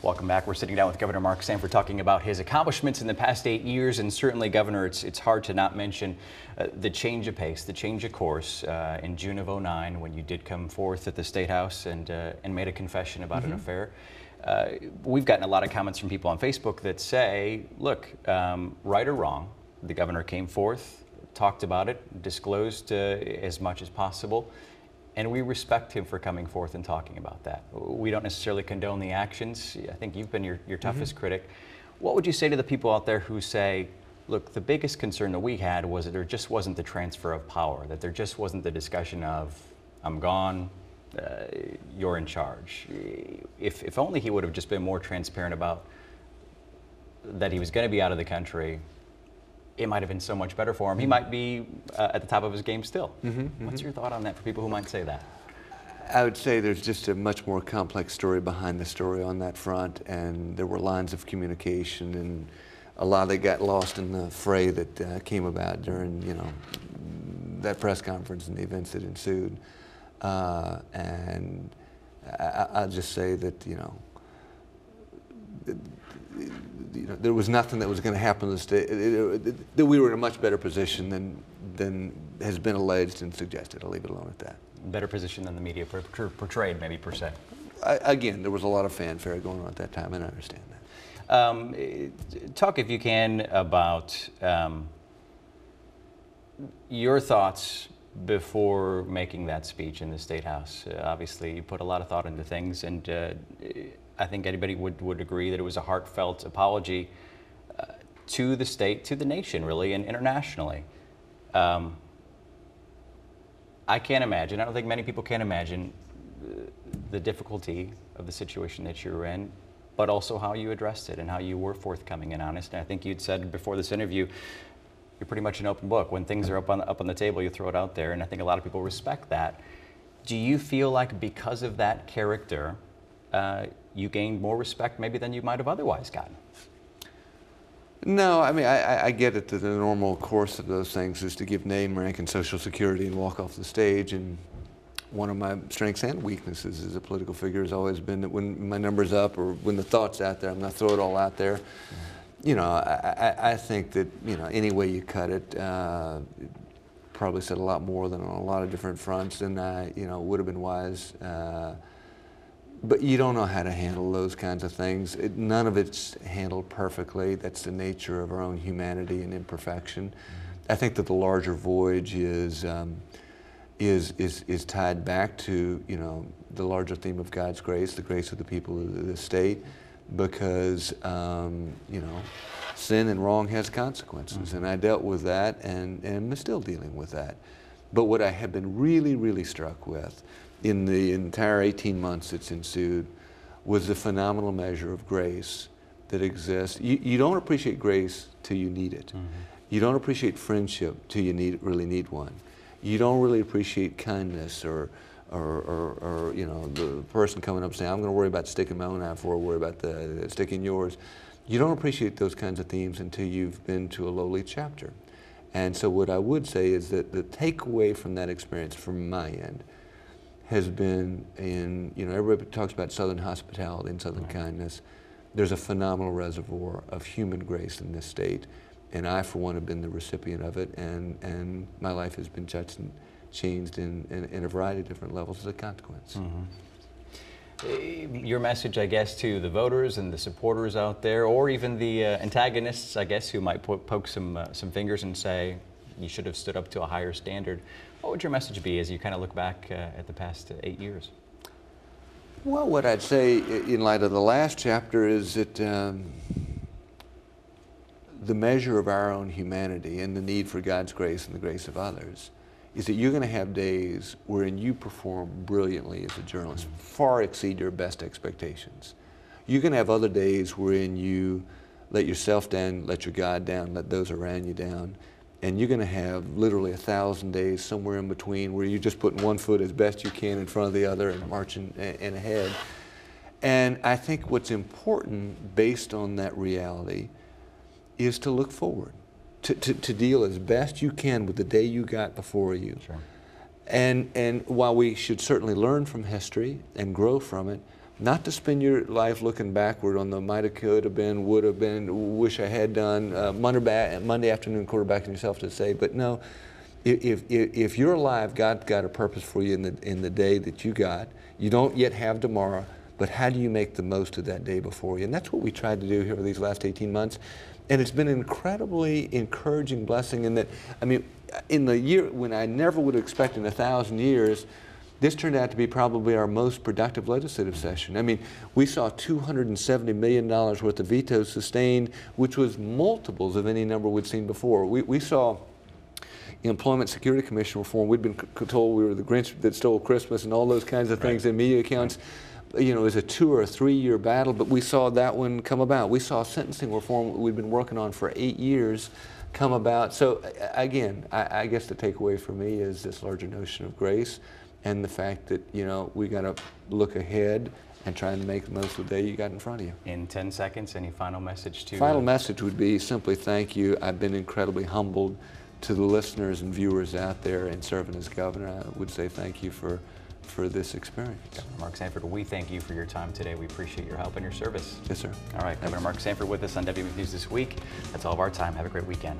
Welcome back. We're sitting down with Governor Mark Sanford talking about his accomplishments in the past 8 years, and certainly, Governor, it's hard to not mention the change of pace, the change of course in June of '09 when you did come forth at the State House and made a confession about an affair. We've gotten a lot of comments from people on Facebook that say, look, right or wrong, the governor came forth, talked about it, disclosed as much as possible. And we respect him for coming forth and talking about that. We don't necessarily condone the actions. I think you've been your toughest critic. What would you say to the people out there who say, look, the biggest concern that we had was that there just wasn't the transfer of power, that there just wasn't the discussion of, I'm gone, you're in charge. If only he would have just been more transparent about that he was going to be out of the country, it might have been so much better for him. He might be at the top of his game still. What's your thought on that for people who might say that? I would say there's just a much more complex story behind the story on that front, and there were lines of communication, and a lot that got lost in the fray that came about during, that press conference and the events that ensued. And I'll just say that, there was nothing that was going to happen in the state, that we were in a much better position than has been alleged and suggested. I'll leave it alone at that. Better position than the media portrayed, maybe, per se. Again, there was a lot of fanfare going on at that time, and I understand that. Talk, if you can, about your thoughts before making that speech in the State House. Obviously, you put a lot of thought into things, and I think anybody would agree that it was a heartfelt apology to the state, to the nation, really, and internationally. I can't imagine, I don't think many people can imagine the difficulty of the situation that you were in, but also how you addressed it and how you were forthcoming and honest. And I think you'd said before this interview, you're pretty much an open book. When things are up on the table, you throw it out there, and I think a lot of people respect that. Do you feel like because of that character, you gained more respect maybe than you might have otherwise gotten? No, I mean, I get it that the normal course of those things is to give name, rank, and Social Security and walk off the stage. And one of my strengths and weaknesses as a political figure has always been that when my number's up or when the thought's out there, I'm going to throw it all out there. I think that, any way you cut it, probably said a lot more than on a lot of different fronts, and would have been wise. But you don't know how to handle those kinds of things. None of it's handled perfectly. That's the nature of our own humanity and imperfection. I think that the larger voyage is tied back to the larger theme of God's grace, the grace of the people of the state, because sin and wrong has consequences, and I dealt with that, and am still dealing with that. But what I have been really, really struck with in the entire 18 months that's ensued was the phenomenal measure of grace that exists. You don't appreciate grace till you need it. You don't appreciate friendship till you really need one. You don't really appreciate kindness or the person coming up saying, I'm going to worry about sticking my own eye before I worry about the sticking yours. You don't appreciate those kinds of themes until you've been to a lowly chapter. And so what I would say is that the takeaway from that experience from my end has been everybody talks about Southern hospitality and Southern kindness. There's a phenomenal reservoir of human grace in this state, and I, for one, have been the recipient of it, and my life has been touched and changed in a variety of different levels as a consequence. Your message, I guess, to the voters and the supporters out there, or even the antagonists, I guess, who might poke some fingers and say, you should have stood up to a higher standard. What would your message be as you kind of look back at the past 8 years? Well, what I'd say in light of the last chapter is that the measure of our own humanity and the need for God's grace and the grace of others is that you're going to have days wherein you perform brilliantly as a journalist, far exceed your best expectations. You're going to have other days wherein you let yourself down, let your God down, let those around you down. And you're going to have literally 1,000 days somewhere in between where you're just putting one foot as best you can in front of the other and marching and ahead. And I think what's important based on that reality is to look forward, to deal as best you can with the day you got before you. Sure. And while we should certainly learn from history and grow from it, not to spend your life looking backward on the might have, could have been, would have been, wish I had done, Monday afternoon quarterbacking yourself to say, but no, if you're alive, God's got a purpose for you in the day that you got. You don't yet have tomorrow, but how do you make the most of that day before you? And that's what we tried to do here over these last 18 months. And it's been an incredibly encouraging blessing in that, I mean, in the year when I never would have expected in 1,000 years, this turned out to be probably our most productive legislative session. I mean, we saw $270 million worth of vetoes sustained, which was multiples of any number we'd seen before. We saw Employment Security Commission reform. We'd been told we were the Grinch that stole Christmas and all those kinds of things in media accounts. You know, it was a 2 or 3 year battle, but we saw that one come about. We saw sentencing reform we'd been working on for 8 years come about. So again, I guess the takeaway for me is this larger notion of grace and the fact that, you know, we got to look ahead and try and make the most of the day you got in front of you. In 10 seconds, any final message to... Final message would be simply thank you. I've been incredibly humbled to the listeners and viewers out there in serving as governor. I would say thank you for this experience. Governor Mark Sanford, we thank you for your time today. We appreciate your help and your service. Yes, sir. All right, Governor Mark Sanford with us on WMUV News This Week. That's all of our time. Have a great weekend.